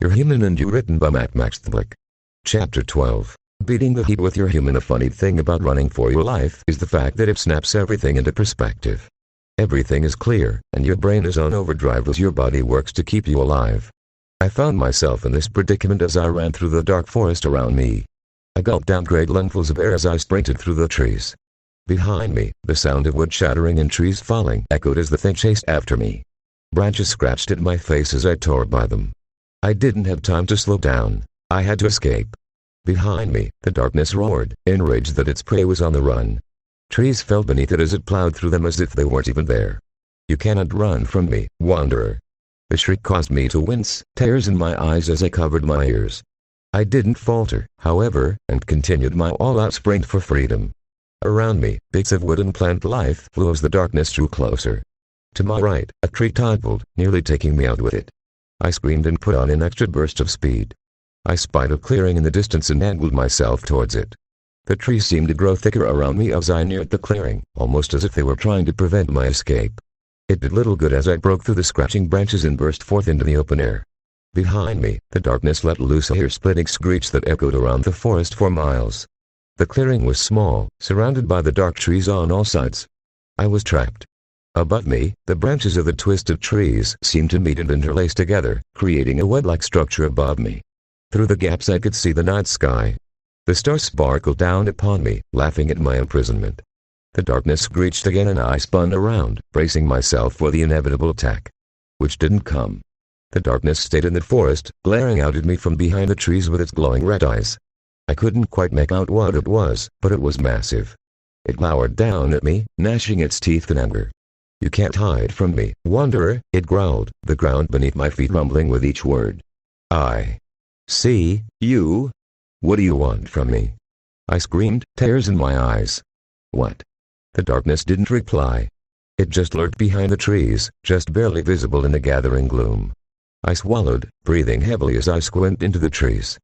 You're Human and You, written by Matt Maxtblick. Chapter 12. Beating the heat with your human. The funny thing about running for your life is the fact that it snaps everything into perspective. Everything is clear, and your brain is on overdrive as your body works to keep you alive. I found myself in this predicament as I ran through the dark forest around me. I gulped down great lungfuls of air as I sprinted through the trees. Behind me, the sound of wood shattering and trees falling echoed as the thing chased after me. Branches scratched at my face as I tore by them. I didn't have time to slow down. I had to escape. Behind me, the darkness roared, enraged that its prey was on the run. Trees fell beneath it as it plowed through them as if they weren't even there. You cannot run from me, wanderer. The shriek caused me to wince, tears in my eyes as I covered my ears. I didn't falter, however, and continued my all-out sprint for freedom. Around me, bits of wood and plant life flew as the darkness drew closer. To my right, a tree toppled, nearly taking me out with it. I screamed and put on an extra burst of speed. I spied a clearing in the distance and angled myself towards it. The trees seemed to grow thicker around me as I neared the clearing, almost as if they were trying to prevent my escape. It did little good as I broke through the scratching branches and burst forth into the open air. Behind me, the darkness let loose a ear-splitting screech that echoed around the forest for miles. The clearing was small, surrounded by the dark trees on all sides. I was trapped. Above me, the branches of the twisted trees seemed to meet and interlace together, creating a web-like structure above me. Through the gaps I could see the night sky. The stars sparkled down upon me, laughing at my imprisonment. The darkness screeched again and I spun around, bracing myself for the inevitable attack. Which didn't come. The darkness stayed in the forest, glaring out at me from behind the trees with its glowing red eyes. I couldn't quite make out what it was, but it was massive. It glowered down at me, gnashing its teeth in anger. "You can't hide from me, wanderer," it growled, the ground beneath my feet rumbling with each word. "I see you. What do you want from me?" I screamed, tears in my eyes. "What?" The darkness didn't reply. It just lurked behind the trees, just barely visible in the gathering gloom. I swallowed, breathing heavily as I squinted into the trees.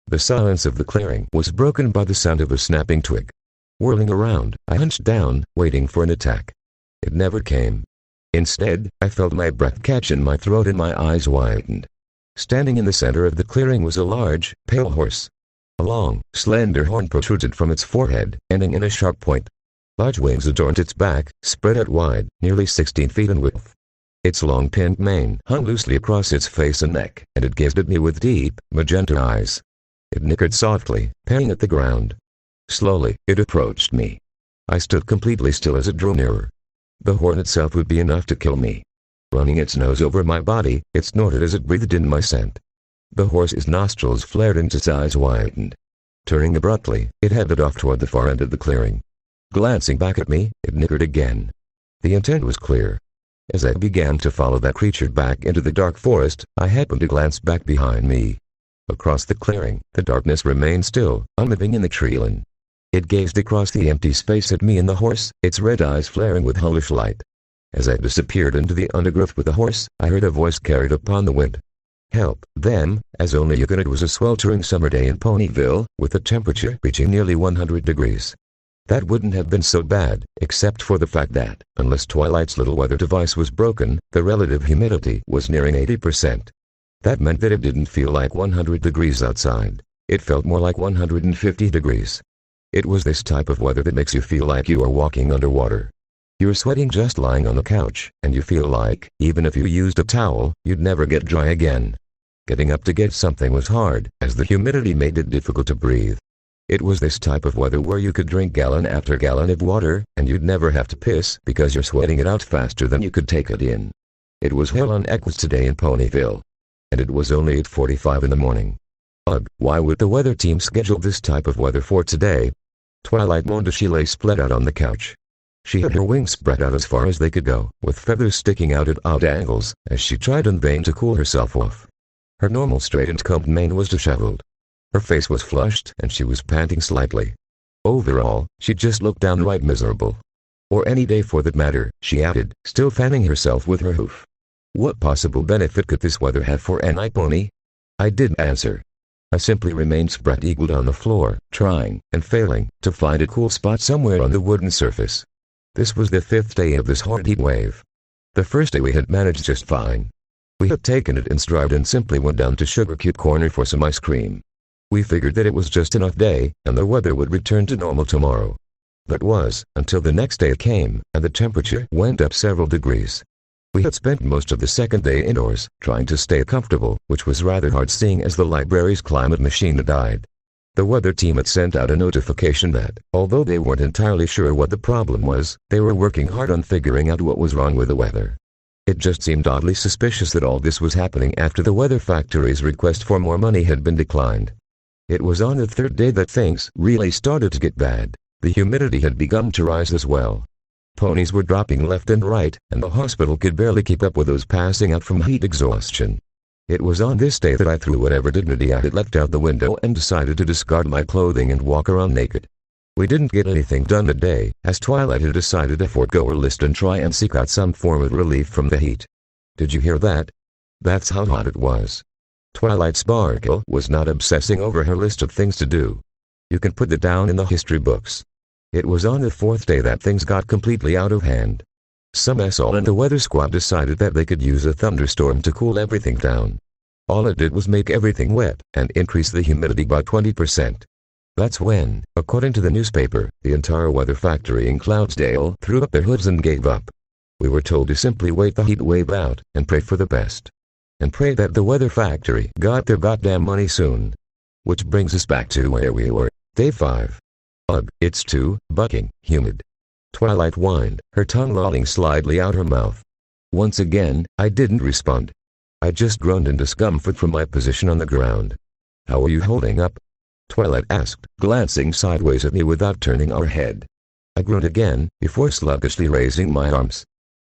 The silence of the clearing was broken by the sound of a snapping twig. Whirling around, I hunched down, waiting for an attack. It never came. Instead, I felt my breath catch in my throat and my eyes widened. Standing in the center of the clearing was a large, pale horse. A long, slender horn protruded from its forehead, ending in a sharp point. Large wings adorned its back, spread out wide, nearly 16 feet in width. Its long pinned mane hung loosely across its face and neck, and it gazed at me with deep, magenta eyes. It nickered softly, pawing at the ground. Slowly, it approached me. I stood completely still as it drew nearer. The horn itself would be enough to kill me. Running its nose over my body, it snorted as it breathed in my scent. The horse's nostrils flared and its eyes widened. Turning abruptly, it headed off toward the far end of the clearing. Glancing back at me, it nickered again. The intent was clear. As I began to follow that creature back into the dark forest, I happened to glance back behind me. Across the clearing, the darkness remained still, unmoving in the treeline. It gazed across the empty space at me and the horse, its red eyes flaring with hellish light. As I disappeared into the undergrowth with the horse, I heard a voice carried upon the wind. "Help them, as only you can." It was a sweltering summer day in Ponyville, with the temperature reaching nearly 100 degrees. That wouldn't have been so bad, except for the fact that, unless Twilight's little weather device was broken, the relative humidity was nearing 80%. That meant that it didn't feel like 100 degrees outside. It felt more like 150 degrees. It was this type of weather that makes you feel like you are walking underwater. You're sweating just lying on the couch, and you feel like, even if you used a towel, you'd never get dry again. Getting up to get something was hard, as the humidity made it difficult to breathe. It was this type of weather where you could drink gallon after gallon of water, and you'd never have to piss because you're sweating it out faster than you could take it in. It was hell on Earth today in Ponyville. And it was only 8:45 in the morning. Ugh, why would the weather team schedule this type of weather for today? Twilight moaned as she lay spread out on the couch. She had her wings spread out as far as they could go, with feathers sticking out at odd angles, as she tried in vain to cool herself off. Her normal straightened combed mane was disheveled. Her face was flushed, and she was panting slightly. Overall, she just looked downright miserable. Or any day for that matter, she added, still fanning herself with her hoof. What possible benefit could this weather have for an pony? I didn't answer. I simply remained spread-eagled on the floor, trying, and failing, to find a cool spot somewhere on the wooden surface. This was the 5th day of this hard heat wave. The first day we had managed just fine. We had taken it in stride and simply went down to Sugar Cube Corner for some ice cream. We figured that it was just an off day, and the weather would return to normal tomorrow. That was, until the next day came, and the temperature went up several degrees. We had spent most of the second day indoors, trying to stay comfortable, which was rather hard seeing as the library's climate machine had died. The weather team had sent out a notification that, although they weren't entirely sure what the problem was, they were working hard on figuring out what was wrong with the weather. It just seemed oddly suspicious that all this was happening after the weather factory's request for more money had been declined. It was on the third day that things really started to get bad. The humidity had begun to rise as well. Ponies were dropping left and right, and the hospital could barely keep up with those passing out from heat exhaustion. It was on this day that I threw whatever dignity I had left out the window and decided to discard my clothing and walk around naked. We didn't get anything done that day, as Twilight had decided to forego her list and try and seek out some form of relief from the heat. Did you hear that? That's how hot it was. Twilight Sparkle was not obsessing over her list of things to do. You can put that down in the history books. It was on the fourth day that things got completely out of hand. Some asshole in the weather squad decided that they could use a thunderstorm to cool everything down. All it did was make everything wet and increase the humidity by 20%. That's when, according to the newspaper, the entire weather factory in Cloudsdale threw up their hoods and gave up. We were told to simply wait the heat wave out and pray for the best. And pray that the weather factory got their goddamn money soon. Which brings us back to where we were. Day 5. Ugh, it's too fucking humid. Twilight whined, her tongue lolling slightly out her mouth. Once again, I didn't respond. I just groaned in discomfort from my position on the ground. How are you holding up? Twilight asked, glancing sideways at me without turning her head. I groaned again, before sluggishly raising my arms.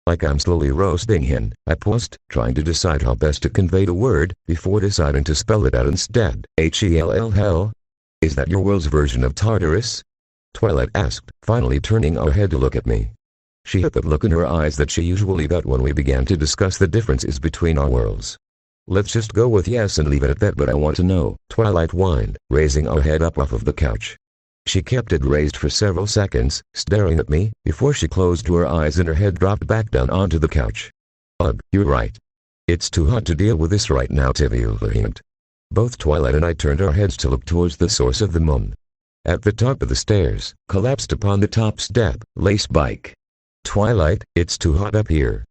Like I'm slowly roasting hen, I paused, trying to decide how best to convey the word, before deciding to spell it out instead. Hell, hell? Is that your world's version of Tartarus? Twilight asked, finally turning her head to look at me. She had that look in her eyes that she usually got when we began to discuss the differences between our worlds. Let's just go with yes and leave it at that, but I want to know, Twilight whined, raising her head up off of the couch. She kept it raised for several seconds, staring at me, before she closed her eyes and her head dropped back down onto the couch. Ugh, you're right. It's too hot to deal with this right now, Tiviuliant. Both Twilight and I turned our heads to look towards the source of the moan. At the top of the stairs, collapsed upon the top step, lay Spike. Twilight, it's too hot up here.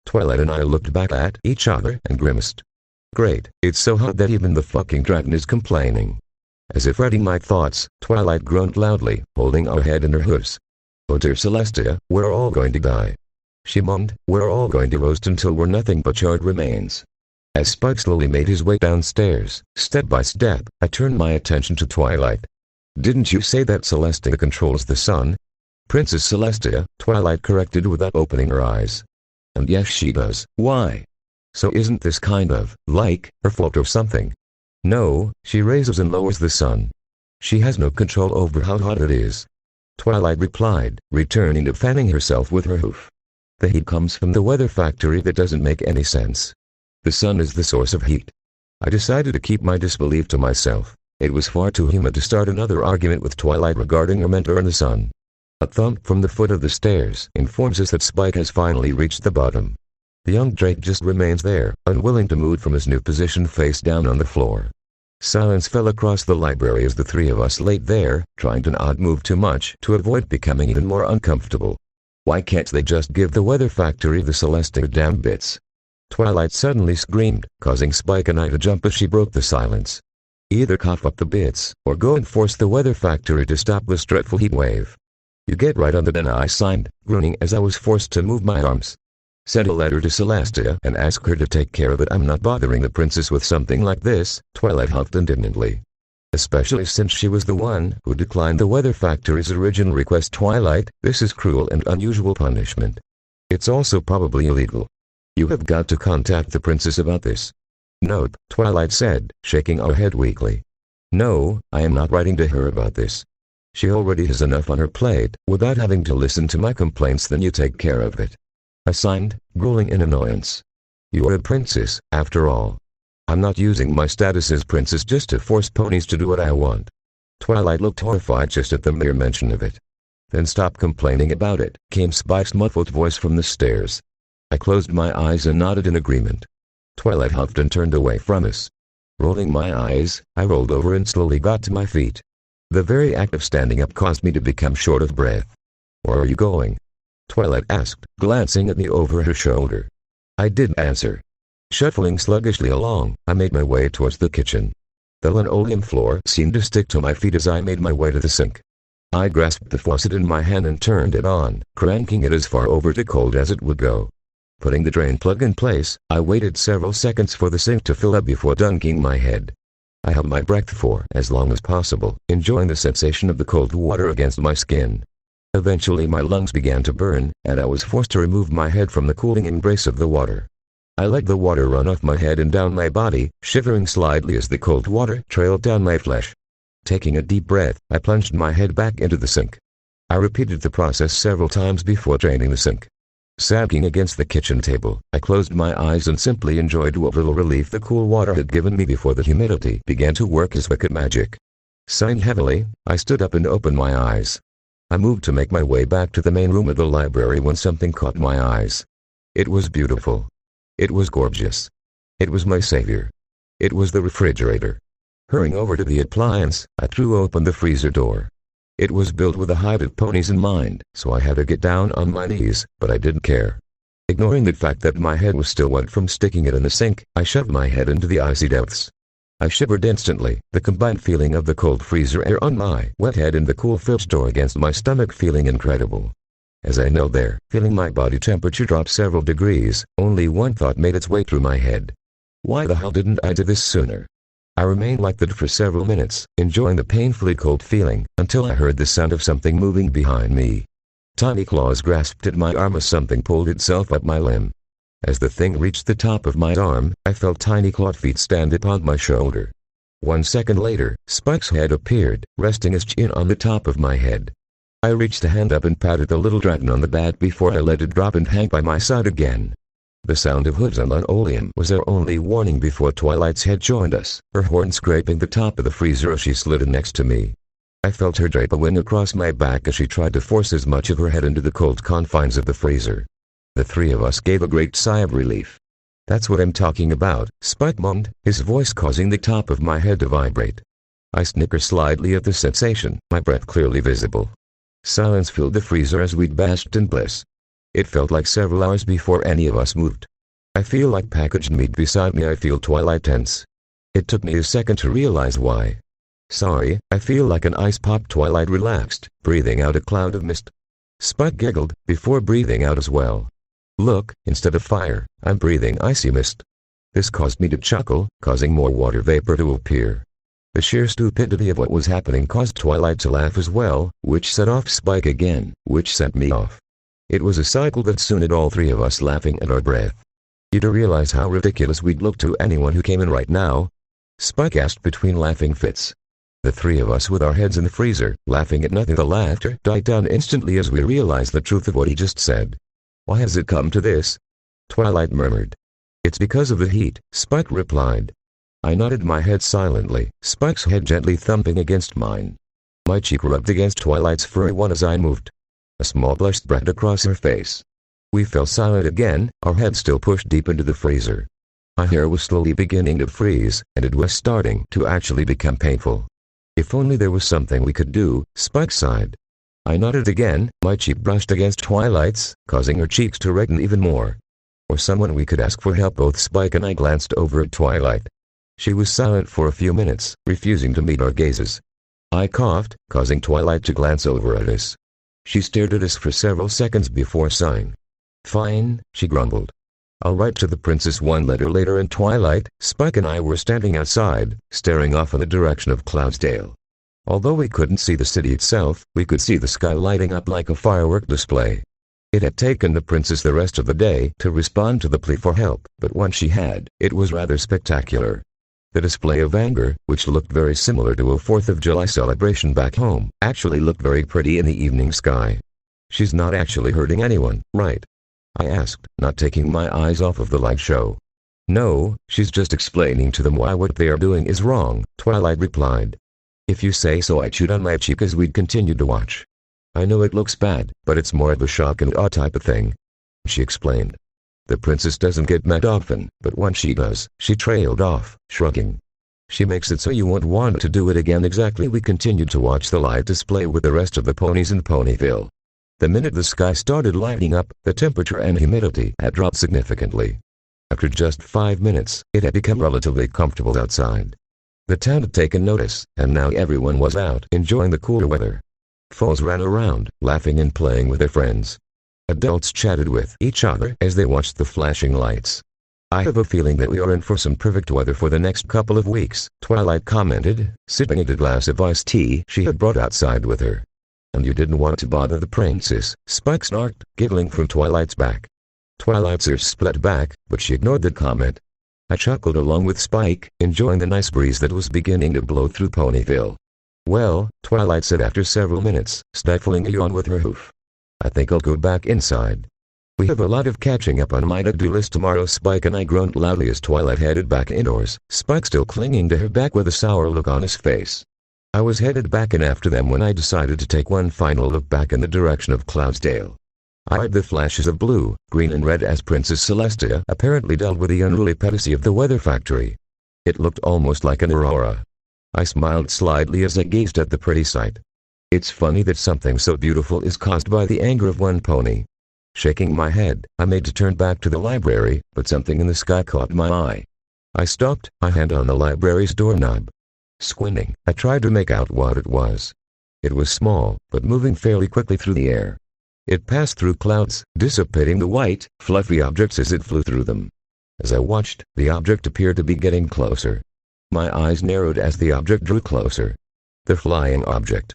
Twilight and I looked back at each other and grimaced. Great, it's so hot that even the fucking dragon is complaining. As if reading my thoughts, Twilight groaned loudly, holding her head in her hooves. Oh dear Celestia, we're all going to die. She moaned, we're all going to roast until we're nothing but charred remains. As Spike slowly made his way downstairs, step by step, I turned my attention to Twilight. Didn't you say that Celestia controls the sun? Princess Celestia, Twilight corrected without opening her eyes. And yes, she does. Why? So isn't this kind of, like, her fault or something? No, she raises and lowers the sun. She has no control over how hot it is. Twilight replied, returning to fanning herself with her hoof. The heat comes from the weather factory. That doesn't make any sense. The sun is the source of heat. I decided to keep my disbelief to myself. It was far too humid to start another argument with Twilight regarding her mentor and the sun. A thump from the foot of the stairs informs us that Spike has finally reached the bottom. The young Drake just remains there, unwilling to move from his new position face down on the floor. Silence fell across the library as the three of us lay there, trying to not move too much to avoid becoming even more uncomfortable. Why can't they just give the weather factory the Celestia damn bits? Twilight suddenly screamed, causing Spike and I to jump as she broke the silence. Either cough up the bits, or go and force the weather factory to stop this dreadful heat wave. You get right on that, and I signed, groaning as I was forced to move my arms. Send a letter to Celestia and ask her to take care of it. I'm not bothering the princess with something like this, Twilight huffed indignantly. Especially since she was the one who declined the weather factory's original request. Twilight, this is cruel and unusual punishment. It's also probably illegal. You have got to contact the princess about this. Nope, Twilight said, shaking her head weakly. No, I am not writing to her about this. She already has enough on her plate, without having to listen to my complaints. Then you take care of it. I signed, growling in annoyance. You are a princess, after all. I'm not using my status as princess just to force ponies to do what I want. Twilight looked horrified just at the mere mention of it. Then stop complaining about it, came Spike's muffled voice from the stairs. I closed my eyes and nodded in agreement. Twilight huffed and turned away from us. Rolling my eyes, I rolled over and slowly got to my feet. The very act of standing up caused me to become short of breath. "Where are you going?" Twilight asked, glancing at me over her shoulder. I didn't answer. Shuffling sluggishly along, I made my way towards the kitchen. The linoleum floor seemed to stick to my feet as I made my way to the sink. I grasped the faucet in my hand and turned it on, cranking it as far over to cold as it would go. Putting the drain plug in place, I waited several seconds for the sink to fill up before dunking my head. I held my breath for as long as possible, enjoying the sensation of the cold water against my skin. Eventually my lungs began to burn, and I was forced to remove my head from the cooling embrace of the water. I let the water run off my head and down my body, shivering slightly as the cold water trailed down my flesh. Taking a deep breath, I plunged my head back into the sink. I repeated the process several times before draining the sink. Sagging against the kitchen table, I closed my eyes and simply enjoyed what little relief the cool water had given me before the humidity began to work as wicked magic. Sighing heavily, I stood up and opened my eyes. I moved to make my way back to the main room of the library when something caught my eyes. It was beautiful. It was gorgeous. It was my savior. It was the refrigerator. Hurrying over to the appliance, I threw open the freezer door. It was built with a hide of ponies in mind, so I had to get down on my knees, but I didn't care. Ignoring the fact that my head was still wet from sticking it in the sink, I shoved my head into the icy depths. I shivered instantly, the combined feeling of the cold freezer air on my wet head and the cool fridge door against my stomach feeling incredible. As I knelt there, feeling my body temperature drop several degrees, only one thought made its way through my head. Why the hell didn't I do this sooner? I remained like that for several minutes, enjoying the painfully cold feeling, until I heard the sound of something moving behind me. Tiny claws grasped at my arm as something pulled itself up my limb. As the thing reached the top of my arm, I felt tiny clawed feet stand upon my shoulder. 1 second later, Spike's head appeared, resting his chin on the top of my head. I reached a hand up and patted the little dragon on the back before I let it drop and hang by my side again. The sound of hooves on linoleum was our only warning before Twilight's head joined us, her horn scraping the top of the freezer as she slid in next to me. I felt her drape a wing across my back as she tried to force as much of her head into the cold confines of the freezer. The three of us gave a great sigh of relief. "That's what I'm talking about," Spike moaned, his voice causing the top of my head to vibrate. I snickered slightly at the sensation, my breath clearly visible. Silence filled the freezer as we basked in bliss. It felt like several hours before any of us moved. I feel like packaged meat beside me. I feel Twilight tense. It took me a second to realize why. "Sorry, I feel like an ice pop." Twilight relaxed, breathing out a cloud of mist. Spike giggled, before breathing out as well. "Look, instead of fire, I'm breathing icy mist." This caused me to chuckle, causing more water vapor to appear. The sheer stupidity of what was happening caused Twilight to laugh as well, which set off Spike again, which set me off. It was a cycle that soon had all three of us laughing at our breath. "You do realize how ridiculous we'd look to anyone who came in right now?" Spike asked between laughing fits. The three of us with our heads in the freezer, laughing at nothing. The laughter died down instantly as we realized the truth of what he just said. "Why has it come to this?" Twilight murmured. "It's because of the heat," Spike replied. I nodded my head silently, Spike's head gently thumping against mine. My cheek rubbed against Twilight's furry one as I moved. A small blush spread across her face. We fell silent again, our heads still pushed deep into the freezer. My hair was slowly beginning to freeze, and it was starting to actually become painful. "If only there was something we could do," Spike sighed. I nodded again, my cheek brushed against Twilight's, causing her cheeks to redden even more. "Or someone we could ask for help." Both Spike and I glanced over at Twilight. She was silent for a few minutes, refusing to meet our gazes. I coughed, causing Twilight to glance over at us. She stared at us for several seconds before sighing. "Fine," she grumbled. "I'll write to the princess." 1 letter later, and Twilight, Spike and I were standing outside, staring off in the direction of Cloudsdale. Although we couldn't see the city itself, we could see the sky lighting up like a firework display. It had taken the princess the rest of the day to respond to the plea for help, but once she had, it was rather spectacular. The display of anger, which looked very similar to a 4th of July celebration back home, actually looked very pretty in the evening sky. "She's not actually hurting anyone, right?" I asked, not taking my eyes off of the light show. "No, she's just explaining to them why what they are doing is wrong," Twilight replied. "If you say so." I chewed on my cheek as we'd continued to watch. "I know it looks bad, but it's more of a shock and awe type of thing," she explained. The princess doesn't get met often, but when she does, she trailed off, shrugging. She makes it so you won't want to do it again. Exactly. We continued to watch the light display with the rest of the ponies in Ponyville. The minute the sky started lighting up, the temperature and humidity had dropped significantly. After just 5 minutes, it had become relatively comfortable outside. The town had taken notice, and now everyone was out enjoying the cooler weather. Foals ran around, laughing and playing with their friends. Adults chatted with each other as they watched the flashing lights. "I have a feeling that we are in for some perfect weather for the next couple of weeks," Twilight commented, sipping at a glass of iced tea she had brought outside with her. "And you didn't want to bother the princess," Spike snarked, giggling from Twilight's back. Twilight's ears split back, but she ignored the comment. I chuckled along with Spike, enjoying the nice breeze that was beginning to blow through Ponyville. "Well," Twilight said after several minutes, stifling a yawn with her hoof, "I think I'll go back inside. We have a lot of catching up on my to-do list tomorrow." Spike and I groaned loudly as Twilight headed back indoors, Spike still clinging to her back with a sour look on his face. I was headed back in after them when I decided to take one final look back in the direction of Cloudsdale. I eyed the flashes of blue, green and red as Princess Celestia apparently dealt with the unruly Pepsi of the weather factory. It looked almost like an aurora. I smiled slightly as I gazed at the pretty sight. It's funny that something so beautiful is caused by the anger of one pony. Shaking my head, I made to turn back to the library, but something in the sky caught my eye. I stopped, my hand on the library's doorknob. Squinting, I tried to make out what it was. It was small, but moving fairly quickly through the air. It passed through clouds, dissipating the white, fluffy objects as it flew through them. As I watched, the object appeared to be getting closer. My eyes narrowed as the object drew closer. The flying object.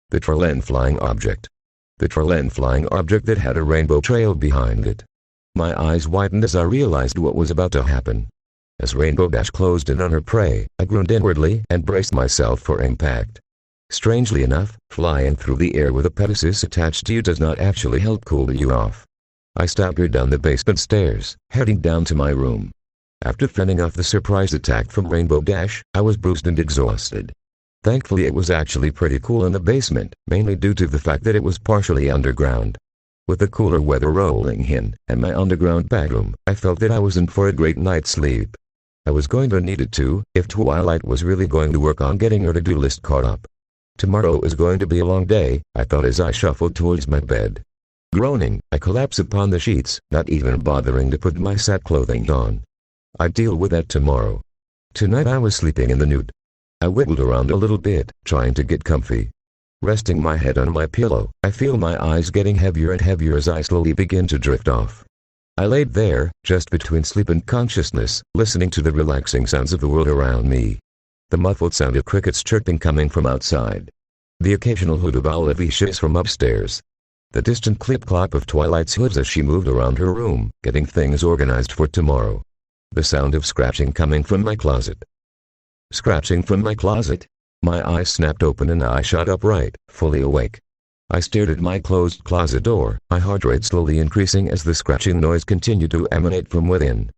The Trelen flying object. The Trelen flying object that had a rainbow trail behind it. My eyes widened as I realized what was about to happen. As Rainbow Dash closed in on her prey, I groaned inwardly and braced myself for impact. Strangely enough, flying through the air with a Pegasus attached to you does not actually help cool you off. I staggered down the basement stairs, heading down to my room. After fending off the surprise attack from Rainbow Dash, I was bruised and exhausted. Thankfully it was actually pretty cool in the basement, mainly due to the fact that it was partially underground. With the cooler weather rolling in, and my underground bedroom, I felt that I was in for a great night's sleep. I was going to need it too, if Twilight was really going to work on getting her to-do list caught up. Tomorrow is going to be a long day, I thought as I shuffled towards my bed. Groaning, I collapsed upon the sheets, not even bothering to put my sad clothing on. I'd deal with that tomorrow. Tonight I was sleeping in the nude. I wiggled around a little bit, trying to get comfy. Resting my head on my pillow, I feel my eyes getting heavier and heavier as I slowly begin to drift off. I laid there, just between sleep and consciousness, listening to the relaxing sounds of the world around me. The muffled sound of crickets chirping coming from outside. The occasional hoot of owl wishes from upstairs. The distant clip-clop of Twilight's hooves as she moved around her room, getting things organized for tomorrow. The sound of scratching coming from my closet. Scratching from my closet? My eyes snapped open and I shot upright, fully awake. I stared at my closed closet door, my heart rate slowly increasing as the scratching noise continued to emanate from within.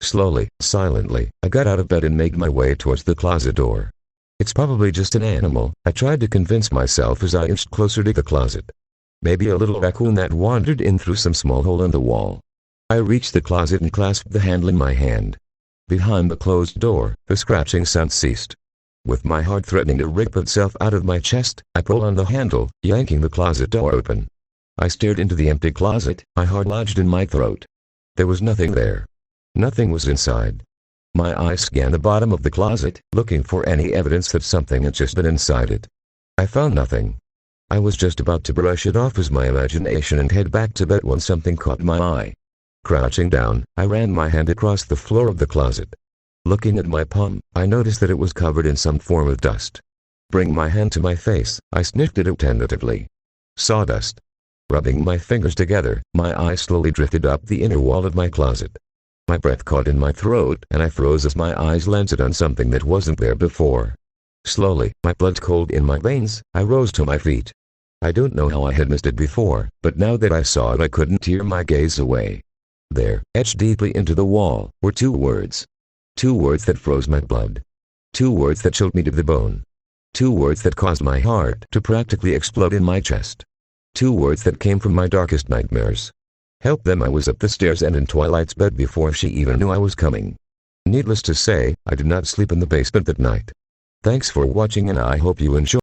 Slowly, silently, I got out of bed and made my way towards the closet door. It's probably just an animal, I tried to convince myself as I inched closer to the closet. Maybe a little raccoon that wandered in through some small hole in the wall. I reached the closet and clasped the handle in my hand. Behind the closed door, the scratching sound ceased. With my heart threatening to rip itself out of my chest, I pulled on the handle, yanking the closet door open. I stared into the empty closet, my heart lodged in my throat. There was nothing there. Nothing was inside. My eyes scanned the bottom of the closet, looking for any evidence that something had just been inside it. I found nothing. I was just about to brush it off as my imagination and head back to bed when something caught my eye. Crouching down, I ran my hand across the floor of the closet. Looking at my palm, I noticed that it was covered in some form of dust. Bringing my hand to my face, I sniffed at it tentatively. Sawdust. Rubbing my fingers together, my eyes slowly drifted up the inner wall of my closet. My breath caught in my throat and I froze as my eyes landed on something that wasn't there before. Slowly, my blood cold in my veins, I rose to my feet. I don't know how I had missed it before, but now that I saw it I couldn't tear my gaze away. There, etched deeply into the wall, were two words. Two words that froze my blood. Two words that chilled me to the bone. Two words that caused my heart to practically explode in my chest. Two words that came from my darkest nightmares. Help them. I was up the stairs and in Twilight's bed before she even knew I was coming. Needless to say, I did not sleep in the basement that night. Thanks for watching and I hope you enjoy.